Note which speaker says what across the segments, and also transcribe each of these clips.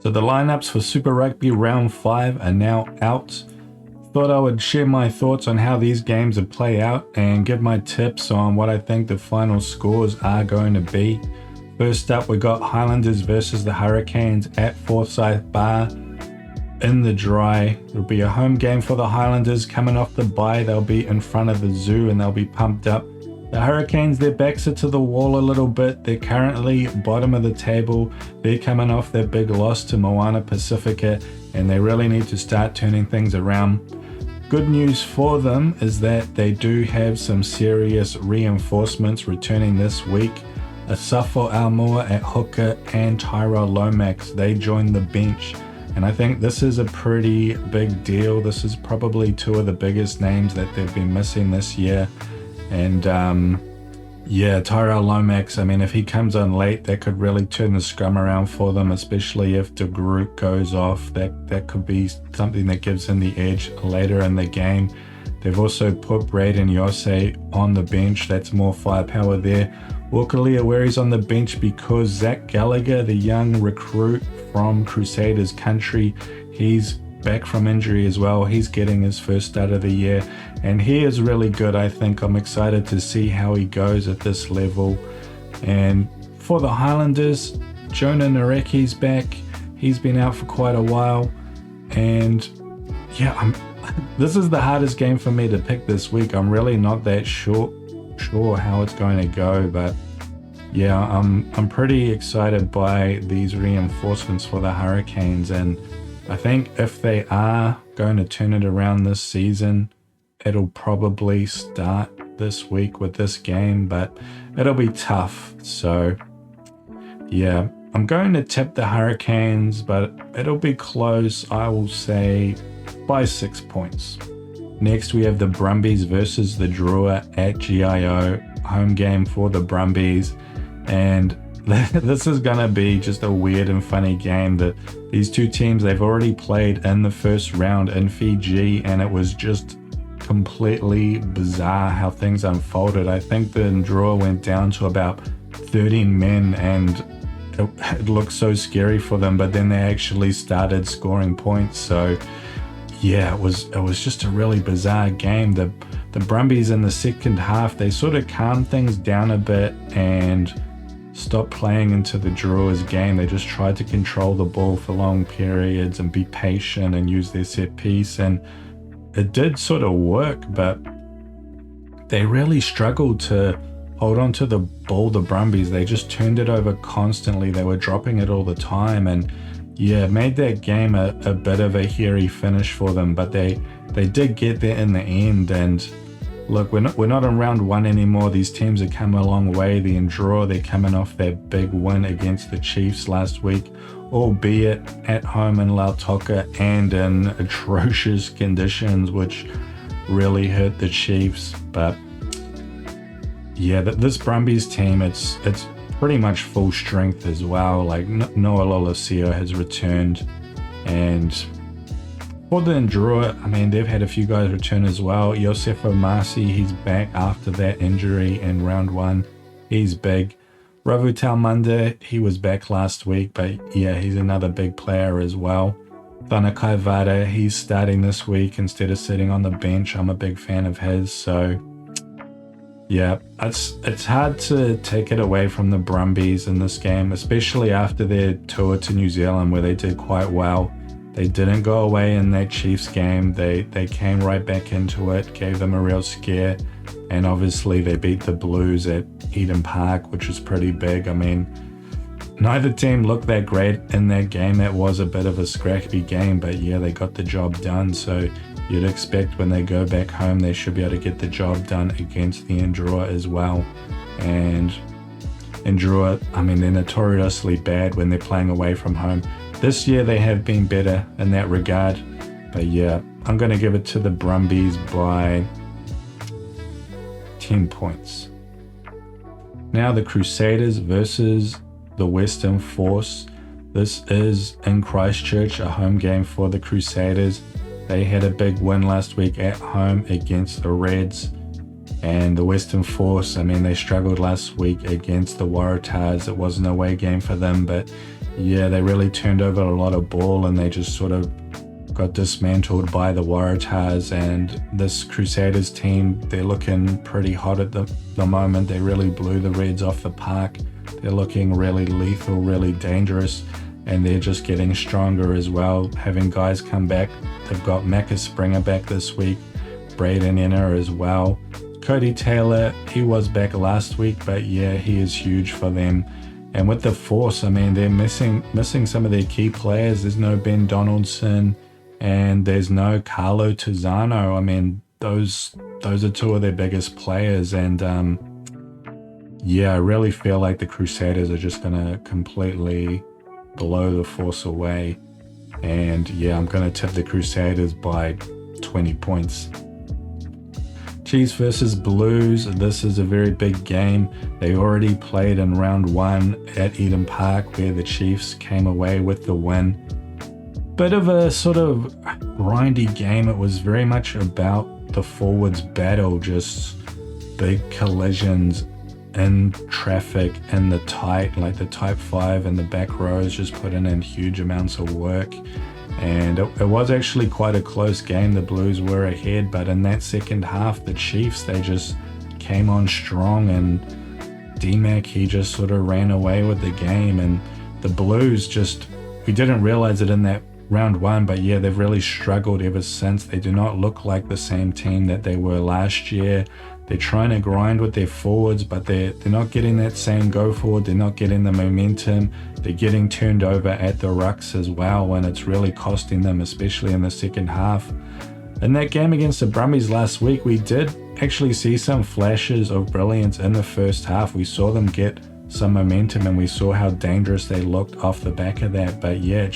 Speaker 1: So the lineups for Super Rugby Round 5 are now out. Thought I would share my thoughts on how these games would play out and give my tips on what I think the final scores are going to be. First up, we got Highlanders versus the Hurricanes at Forsyth Bar in the dry. It'll be a home game for the Highlanders coming off the bye. They'll be in front of the zoo and they'll be pumped up. The Hurricanes, their backs are to the wall a little bit. They're currently bottom of the table. They're coming off their big loss to Moana Pacifica, and they really need to start turning things around. Good news for them is that they do have some serious reinforcements returning this week. Asafo Almua at hooker and Tyrell Lomax, they joined the bench. And I think this is a pretty big deal. This is probably two of the biggest names that they've been missing this year. And Tyrell Lomax, I mean, if he comes on late, that could really turn the scrum around for them, especially if the group goes off. That could be something that gives them the edge later in the game. They've also put Braden Yose on the bench. That's more firepower there. Wakalia on the bench because Zach Gallagher, the young recruit from Crusaders country, he's back from injury as well. He's getting his first start of the year and he is really good. I think I'm excited to see how he goes at this level. And for the Highlanders, Jonah Nareki's back. He's been out for quite a while, and this is the hardest game for me to pick this week. I'm really not that sure how it's going to go, but yeah, I'm pretty excited by these reinforcements for the Hurricanes, and I think if they are going to turn it around this season, it'll probably start this week with this game, but it'll be tough. So yeah, I'm going to tip the Hurricanes, but it'll be close. I will say by 6 points. Next, we have the Brumbies versus the Drua at GIO, home game for the Brumbies. And this is going to be just a weird and funny game. That these two teams, they've already played in the first round in Fiji, and it was just completely bizarre how things unfolded. I think the Drua went down to about 13 men, and it looked so scary for them, but then they actually started scoring points. So yeah, it was just a really bizarre game. The Brumbies in the second half, they sort of calmed things down a bit and stopped playing into the Drua's game. They just tried to control the ball for long periods and be patient and use their set piece, and it did sort of work, but they really struggled to hold on to the ball, the Brumbies. They just turned it over constantly. They were dropping it all the time, and yeah, it made that game a bit of a hairy finish for them, but they did get there in the end. And look, we're not in round one anymore. These teams have come a long way. The Drua, they're coming off that big win against the Chiefs last week, albeit at home in Lautoka and in atrocious conditions, which really hurt the Chiefs. But yeah, this Brumbies team, it's pretty much full strength as well. Like Noah Lolosio has returned, and for the Drua, I mean, they've had a few guys return as well. Yosefo Masi, he's back after that injury in round one. He's big. Ravu Talmunda, he was back last week, but yeah, he's another big player as well. Thanakai Vada, he's starting this week instead of sitting on the bench. I'm a big fan of his, so yeah, it's hard to take it away from the Brumbies in this game, especially after their tour to New Zealand where they did quite well. They didn't go away in that Chiefs game. They came right back into it, gave them a real scare, and obviously they beat the Blues at Eden Park, which was pretty big. I mean, neither team looked that great in that game. It was a bit of a scrappy game, but yeah, they got the job done. So you'd expect when they go back home, they should be able to get the job done against the Drua as well. And Drua, I mean, they're notoriously bad when they're playing away from home. This year they have been better in that regard. But yeah, I'm going to give it to the Brumbies by 10 points. Now the Crusaders versus the Western Force. This is in Christchurch, a home game for the Crusaders. They had a big win last week at home against the Reds. And the Western Force, I mean, they struggled last week against the Waratahs. It was an away game for them, but yeah, they really turned over a lot of ball and they just sort of got dismantled by the Waratahs. And this Crusaders team, they're looking pretty hot at the moment. They really blew the Reds off the park. They're looking really lethal, really dangerous, and they're just getting stronger as well, having guys come back. They've got Macca Springer back this week, Braden Enner as well. Cody Taylor, he was back last week, but yeah, he is huge for them. And with the Force, I mean, they're missing some of their key players. There's no Ben Donaldson and there's no Carlo Tizzano. I mean, those are two of their biggest players. And yeah, I really feel like the Crusaders are just going to completely blow the Force away. And yeah, I'm going to tip the Crusaders by 20 points. Chiefs versus Blues. This is a very big game. They already played in round 1 at Eden Park where the Chiefs came away with the win. Bit of a sort of grindy game. It was very much about the forwards battle, just big collisions in traffic in the tight, like the type 5 and the back rows just putting in huge amounts of work. And it was actually quite a close game. The Blues were ahead, but in that second half, the Chiefs, they just came on strong, and D-Mac, he just sort of ran away with the game. And the Blues just, we didn't realize it in that round 1, but yeah, they've really struggled ever since. They do not look like the same team that they were last year. They're trying to grind with their forwards, but they're not getting that same go forward. They're not getting the momentum. They're getting turned over at the rucks as well, and it's really costing them, especially in the second half. In that game against the Brumbies last week, we did actually see some flashes of brilliance in the first half. We saw them get some momentum, and we saw how dangerous they looked off the back of that. But yeah,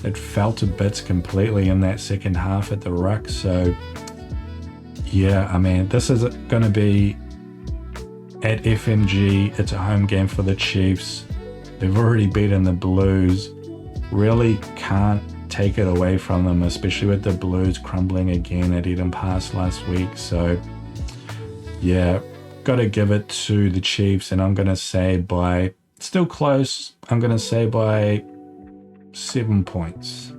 Speaker 1: it fell to bits completely in that second half at the ruck. So yeah, I mean, this is going to be at FMG. It's a home game for the Chiefs. They've already beaten the Blues. Really can't take it away from them, especially with the Blues crumbling again at Eden Pass last week. So yeah, got to give it to the Chiefs, and I'm going to say by, still close, I'm going to say by 7 points.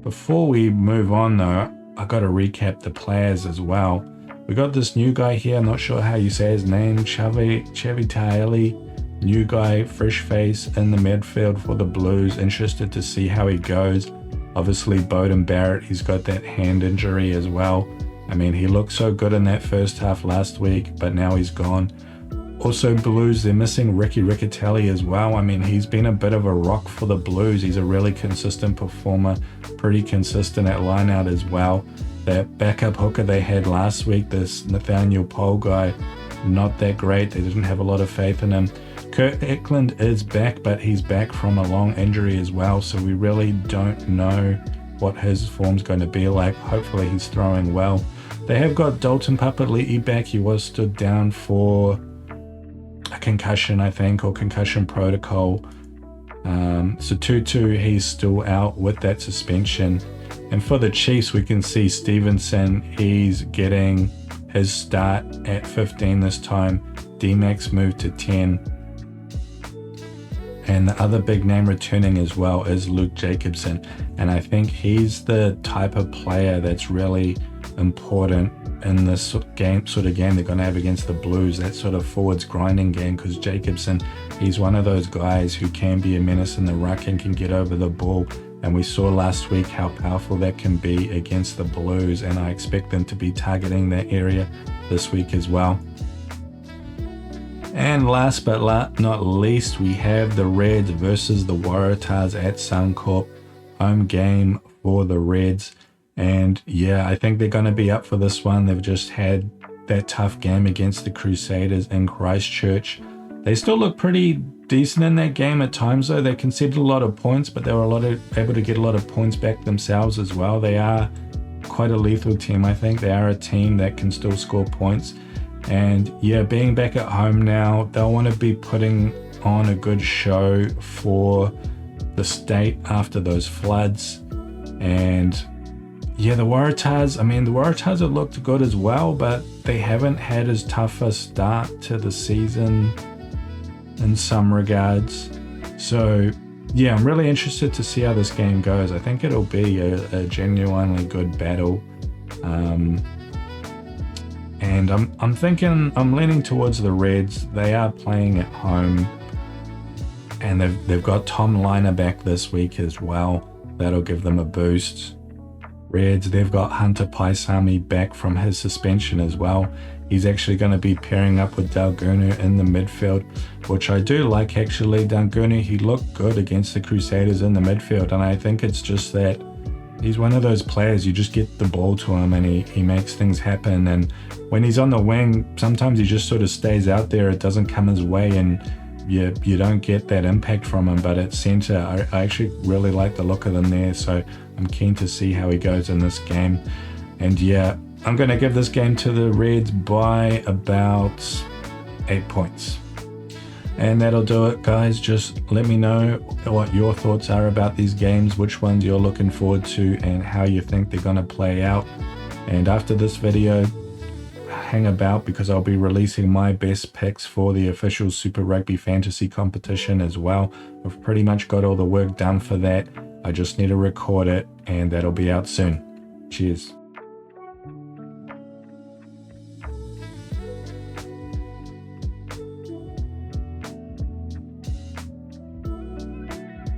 Speaker 1: Before we move on though, I got to recap the players as well. We got this new guy here, I'm not sure how you say his name, Chavi Taeli, new guy, fresh face in the midfield for the Blues. Interested to see how he goes. Obviously Bowden Barrett, he's got that hand injury as well. I mean, he looked so good in that first half last week, but now he's gone. Also Blues, they're missing Ricky Riccatelli as well. I mean, he's been a bit of a rock for the Blues. He's a really consistent performer, pretty consistent at lineout as well. That backup hooker they had last week, this Nathaniel Pohl guy, not that great. They didn't have a lot of faith in him. Kurt Eklund is back, but he's back from a long injury as well, so we really don't know what his form's going to be like. Hopefully he's throwing well. They have got Dalton Papali'i back. He was stood down for a concussion, I think, or concussion protocol. So Tutu, he's still out with that suspension. And for the Chiefs, we can see Stevenson, he's getting his start at 15 this time. D-Max moved to 10. And the other big name returning as well is Luke Jacobson. And I think he's the type of player that's really important in this sort of game they're going to have against the Blues, that sort of forwards grinding game, because Jacobson, he's one of those guys who can be a menace in the ruck and can get over the ball. And we saw last week how powerful that can be against the Blues, and I expect them to be targeting that area this week as well. And last but not least, we have the Reds versus the Waratahs at Suncorp. Home game for the Reds. And yeah, I think they're going to be up for this one. They've just had that tough game against the Crusaders in Christchurch. They still look pretty decent in that game at times though. They conceded a lot of points, but they were able to get a lot of points back themselves as well. They are quite a lethal team, I think. They are a team that can still score points. And yeah, being back at home now, they'll want to be putting on a good show for the state after those floods. And yeah, the Waratahs have looked good as well, but they haven't had as tough a start to the season in some regards. So yeah, I'm really interested to see how this game goes. I think it'll be a genuinely good battle. And I'm thinking, I'm leaning towards the Reds. They are playing at home, and they've got Tom Liner back this week as well. That'll give them a boost. Reds, they've got Hunter Paisami back from his suspension as well. He's actually going to be pairing up with Daugunu in the midfield, which I do like actually. Daugunu, he looked good against the Crusaders in the midfield, and I think it's just that he's one of those players, you just get the ball to him and he makes things happen. And when he's on the wing, sometimes he just sort of stays out there. It doesn't come his way, and you don't get that impact from him. But at center, I actually really like the look of him there, so I'm keen to see how he goes in this game. And yeah, I'm going to give this game to the Reds by about 8 points. And that'll do it, guys. Just let me know what your thoughts are about these games, which ones you're looking forward to, and how you think they're going to play out. And after this video, hang about, because I'll be releasing my best picks for the official Super Rugby Fantasy competition as well. I've pretty much got all the work done for that. I just need to record it, and that'll be out soon. Cheers.